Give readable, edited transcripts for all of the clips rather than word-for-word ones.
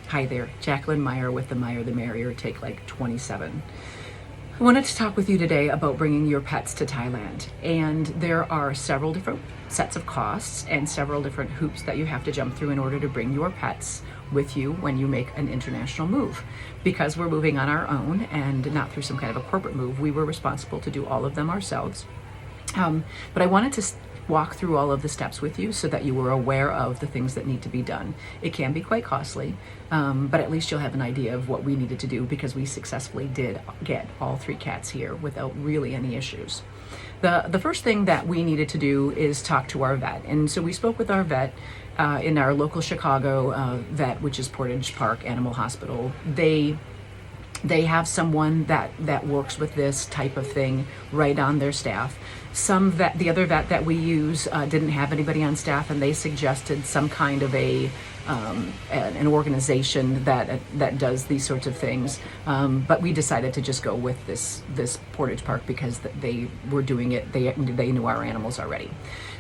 Hi there, Jacqueline Meyer with the Meyer the Merrier, take like 27. I wanted to talk with you today about bringing your pets to Thailand. And there are several different sets of costs and several different hoops that you have to jump through in order to bring your pets with you when you make an international move. Because we're moving on our own and not through some kind of a corporate move, we were responsible to do all of them ourselves. But I wanted to walk through all of the steps with you so that you were aware of the things that need to be done. It can be quite costly, but at least you'll have an idea of what we needed to do because we successfully did get all 3 cats here without really any issues. The first thing that we needed to do is talk to our vet. And so we spoke with our vet in our local Chicago vet, which is Portage Park Animal Hospital. They have someone that works with this type of thing right on their staff. The other vet that we use didn't have anybody on staff, and they suggested some kind of an organization that does these sorts of things. But we decided to just go with this Portage Park because they were doing it. They knew our animals already.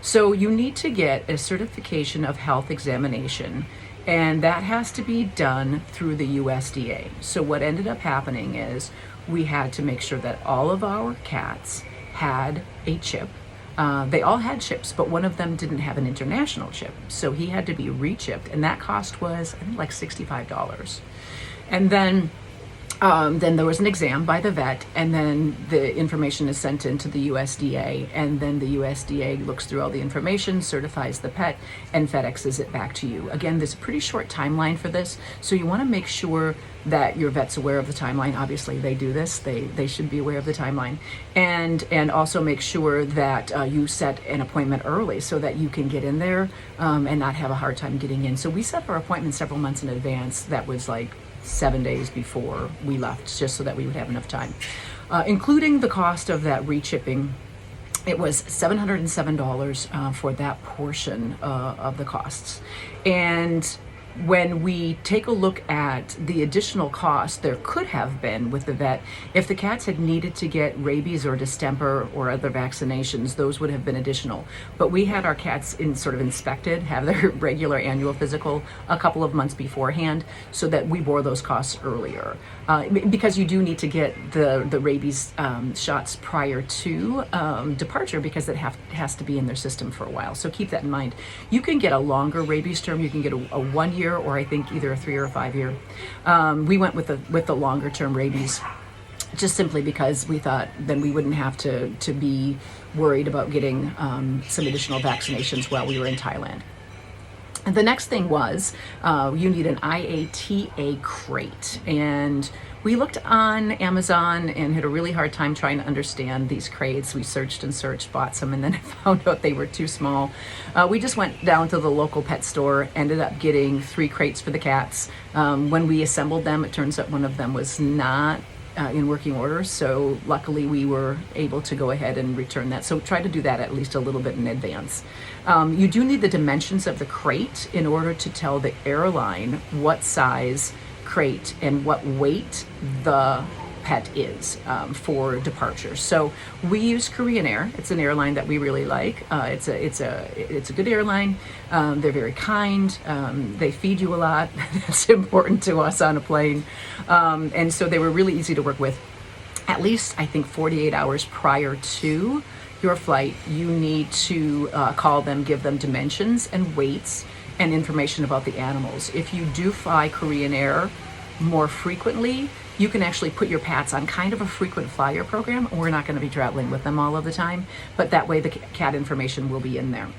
So you need to get a certification of health examination. And that has to be done through the USDA. So what ended up happening is we had to make sure that all of our cats had a chip. They all had chips, but one of them didn't have an international chip. So he had to be re-chipped, and that cost was, I think, like $65. And then there was an exam by the vet, and then the information is sent into the USDA, and then the USDA looks through all the information, certifies the pet, and FedExes it back to you. Again, there's a pretty short timeline for this, so you want to make sure that your vet's aware of the timeline. Obviously, they do this. They should be aware of the timeline. And also make sure that you set an appointment early so that you can get in there and not have a hard time getting in. So we set our appointment several months in advance. That was like 7 days before we left, just so that we would have enough time. Including the cost of that re-chipping, it was $707 for that portion of the costs. And when we take a look at the additional cost there could have been with the vet, if the cats had needed to get rabies or distemper or other vaccinations, those would have been additional. But we had our cats inspected, have their regular annual physical a couple of months beforehand, so that we bore those costs earlier. Because you do need to get the rabies shots prior to departure, because it has to be in their system for a while. So keep that in mind. You can get a longer rabies term. You can get a 1 year, or I think either a 3 or a 5 year. We went with the longer term rabies, just simply because we thought then we wouldn't have to be worried about getting some additional vaccinations while we were in Thailand. And the next thing was you need an IATA crate. And we looked on Amazon and had a really hard time trying to understand these crates. We searched and searched, bought some, and then found out they were too small. We just went down to the local pet store, ended up getting 3 crates for the cats. When we assembled them, it turns out one of them was not in working order, so luckily we were able to go ahead and return that. So try to do that at least a little bit in advance. You do need the dimensions of the crate in order to tell the airline what size crate and what weight the pet is for departure. So we use Korean Air. It's an airline that we really like. It's a good airline. They're very kind. They feed you a lot. That's important to us on a plane. And so they were really easy to work with. At least, I think, 48 hours prior to your flight, you need to call them, give them dimensions and weights and information about the animals. If you do fly Korean Air more frequently, you can actually put your pets on kind of a frequent flyer program. We're not going to be traveling with them all of the time, but that way the cat information will be in there.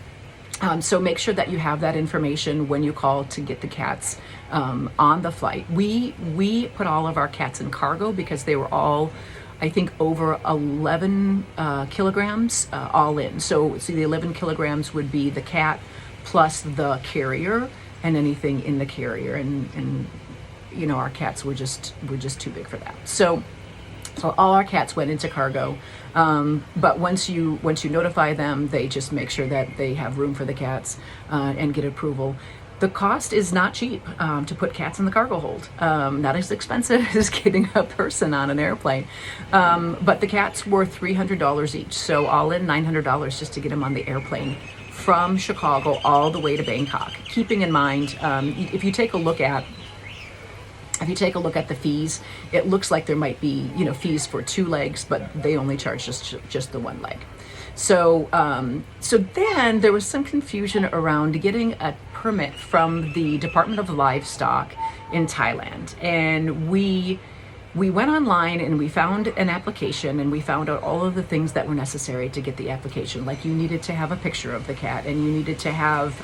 So make sure that you have that information when you call to get the cats on the flight. We put all of our cats in cargo because they were all, I think, over 11 kilograms all in. So see, the 11 kilograms would be the cat plus the carrier and anything in the carrier, and you know, our cats were just too big for that. So all our cats went into cargo. But once you notify them, they just make sure that they have room for the cats and get approval. The cost is not cheap to put cats in the cargo hold. Not as expensive as getting a person on an airplane. But the cats were $300 each. So all in $900 just to get them on the airplane from Chicago all the way to Bangkok. Keeping in mind, if you take a look at If you take a look at the fees, it looks like there might be, fees for 2 legs, but they only charge just the 1 leg. So, so then there was some confusion around getting a permit from the Department of Livestock in Thailand, and we went online and we found an application, and we found out all of the things that were necessary to get the application. Like, you needed to have a picture of the cat, and you needed to have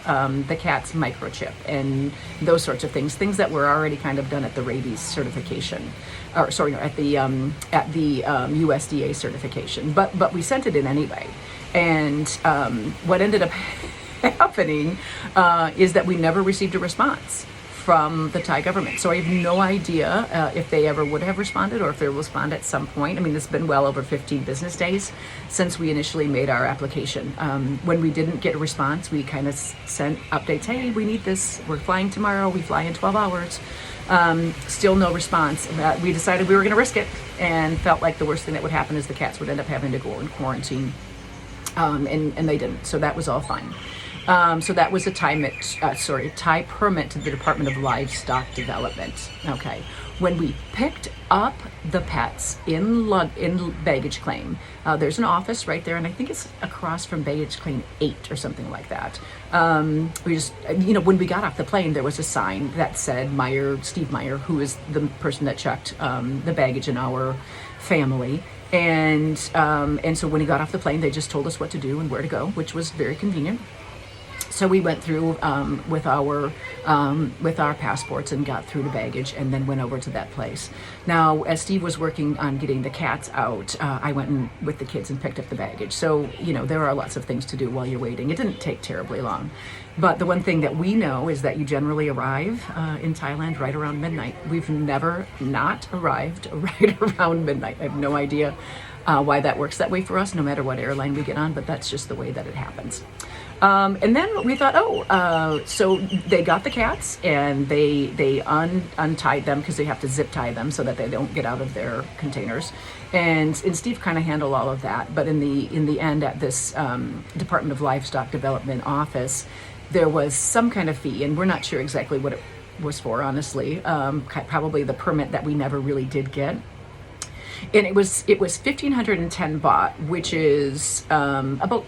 the cat's microchip, and those sorts of things that were already kind of done at the rabies certification, or sorry, at the USDA certification. But we sent it in anyway, and what ended up happening is that we never received a response from the Thai government. So I have no idea if they ever would have responded, or if they will respond at some point. I mean, it's been well over 15 business days since we initially made our application. When we didn't get a response, we kind of sent updates. Hey, we need this. We're flying tomorrow. We fly in 12 hours. Still no response. We decided we were going to risk it, and felt like the worst thing that would happen is the cats would end up having to go in quarantine. And they didn't. So that was all fine. So that was a Thai permit to the Department of Livestock Development. Okay. When we picked up the pets in baggage claim, there's an office right there, and I think it's across from baggage claim 8 or something like that. We just, when we got off the plane, there was a sign that said Steve Meyer, who is the person that checked the baggage in our family. And so when he got off the plane, they just told us what to do and where to go, which was very convenient. So we went through with our passports and got through the baggage, and then went over to that place. Now, as Steve was working on getting the cats out, I went in with the kids and picked up the baggage. So, there are lots of things to do while you're waiting. It didn't take terribly long. But the one thing that we know is that you generally arrive in Thailand right around midnight. We've never not arrived right around midnight. I have no idea why that works that way for us, no matter what airline we get on, but that's just the way that it happens. And then we thought, so they got the cats, and they untied them, because they have to zip tie them so that they don't get out of their containers. And Steve kind of handled all of that. But in the end, at this Department of Livestock Development office, there was some kind of fee, and we're not sure exactly what it was for, honestly. Probably the permit that we never really did get. And it was 1,510 baht, which is about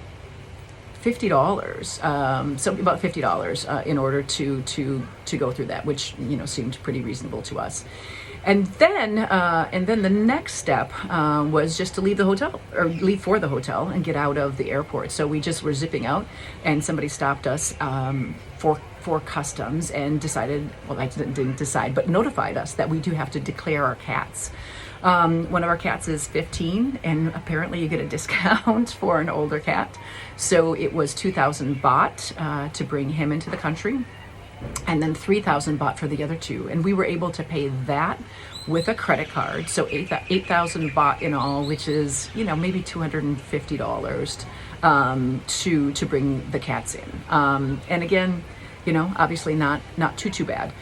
$50, so about $50 in order to go through that, which seemed pretty reasonable to us. And then the next step was just to leave the hotel, or leave for the hotel, and get out of the airport. So we just were zipping out, and somebody stopped us for customs and decided, well, I didn't decide, but notified us that we do have to declare our cats. One of our cats is 15, and apparently you get a discount for an older cat. So it was 2,000 baht to bring him into the country, and then 3,000 baht for the other 2. And we were able to pay that with a credit card. So 8,000 baht in all, which is, maybe $250 to bring the cats in. And again, obviously not too bad.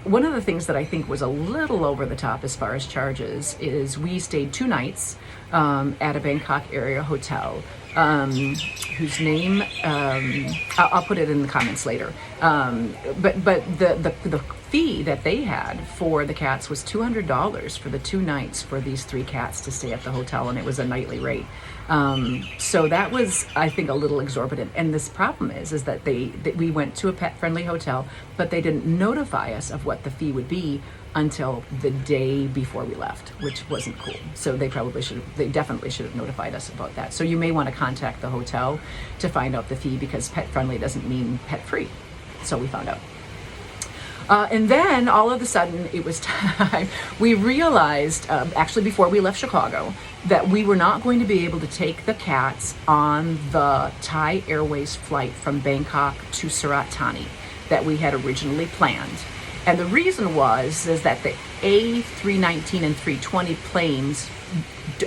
One of the things that I think was a little over the top as far as charges is we stayed 2 nights at a Bangkok area hotel, whose name I'll put it in the comments later. But the fee that they had for the cats was $200 for the 2 nights for these 3 cats to stay at the hotel, and it was a nightly rate. So that was, I think, a little exorbitant. And this problem is that we went to a pet-friendly hotel, but they didn't notify us of what the fee would be until the day before we left, which wasn't cool. So they definitely should have notified us about that. So you may want to contact the hotel to find out the fee, because pet-friendly doesn't mean pet-free. So we found out. And then all of a sudden it was time. We realized, actually before we left Chicago, that we were not going to be able to take the cats on the Thai Airways flight from Bangkok to Surat Thani that we had originally planned. And the reason is that the A319 and 320 planes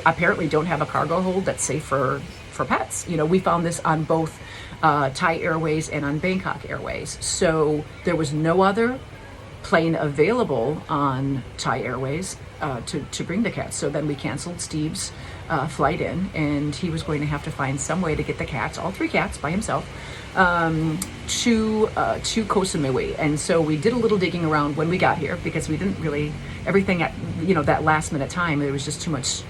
apparently don't have a cargo hold that's safe for pets. We found this on both Thai Airways and on Bangkok Airways. So there was no other plane available on Thai Airways to bring the cats. So then we canceled Steve's flight in, and he was going to have to find some way to get the cats, all 3 cats by himself, to Koh Samui. And so we did a little digging around when we got here, because we didn't really, everything at, you know, that last minute time, there was just too much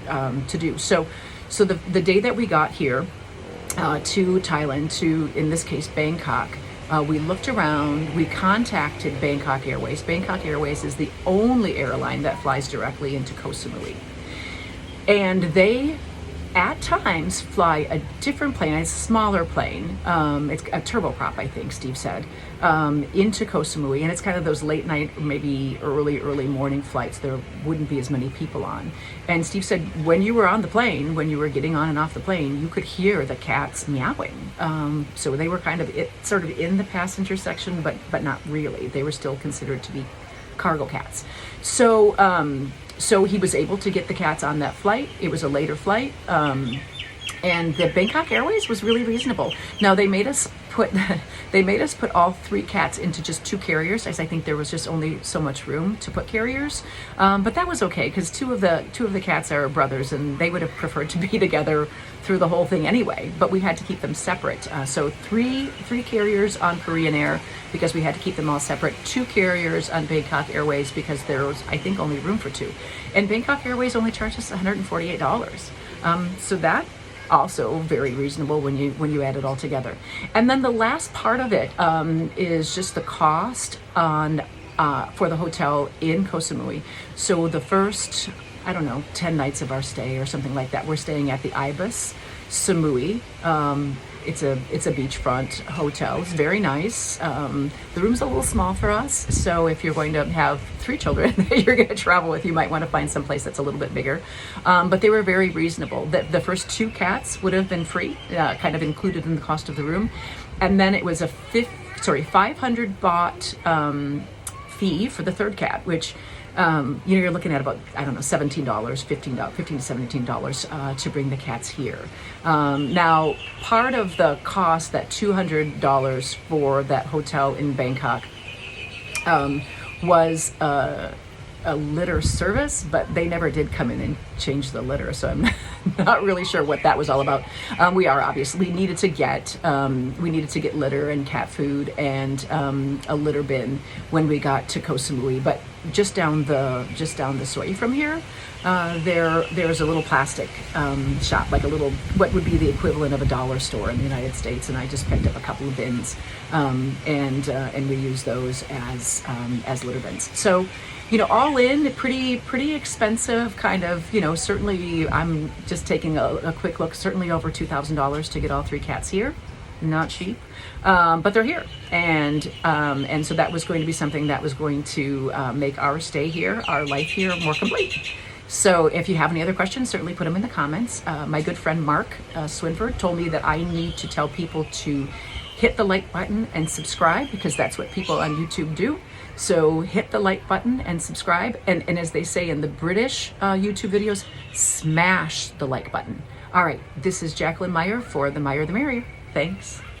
to do. So the day that we got here to Thailand, to, in this case, Bangkok, we looked around, we contacted Bangkok Airways. Bangkok Airways is the only airline that flies directly into Koh Samui. And they, at times, fly a different plane. It's a smaller plane. It's a turboprop, I think Steve said, into Koh Samui. And it's kind of those late night, maybe early morning flights. There wouldn't be as many people on. And Steve said when you were on the plane, when you were getting on and off the plane, you could hear the cats meowing. So they were kind of sort of in the passenger section, but not really. They were still considered to be cargo cats. So he was able to get the cats on that flight. It was a later flight. And the Bangkok Airways was really reasonable. Now they made us put all 3 cats into just 2 carriers, as I think there was just only so much room to put carriers. But that was okay, because two of the cats are brothers, and they would have preferred to be together through the whole thing anyway. But we had to keep them separate. So three carriers on Korean Air, because we had to keep them all separate. 2 carriers on Bangkok Airways, because there was, I think, only room for 2. And Bangkok Airways only charged us $148. So that also very reasonable when you add it all together. And then the last part of it is just the cost on for the hotel in Koh Samui. So the first, I don't know, 10 nights of our stay or something like that, we're staying at the Ibis Samui. It's a beachfront hotel. It's very nice. The room's a little small for us, so if you're going to have 3 children that you're going to travel with, you might want to find some place that's a little bit bigger. But they were very reasonable. The first 2 cats would have been free, kind of included in the cost of the room, and then it was a 500 baht fee for the 3rd cat, which you're looking at about, I don't know, $17, $15 to $17 to bring the cats here. Now, part of the cost, that $200 for that hotel in Bangkok, was a litter service, but they never did come in and change the litter, so I'm not really sure what that was all about. We needed to get litter and cat food and a litter bin when we got to Koh Samui. But just down the way from here, there's a little plastic shop, like a little, what would be the equivalent of a dollar store in the United States, and I just picked up a couple of bins, and we use those as litter bins. So, all in, pretty expensive, kind of, certainly I'm just taking a quick look, certainly over $2,000 to get all 3 cats here. Not cheap, but they're here. And so that was going to be something that was going to make our stay here, our life here, more complete. So if you have any other questions, certainly put them in the comments. My good friend Mark Swinford told me that I need to tell people to hit the like button and subscribe, because that's what people on YouTube do. So hit the like button and subscribe. And as they say in the British YouTube videos, smash the like button. All right, this is Jacqueline Meyer for The Meyer the Merrier. Thanks.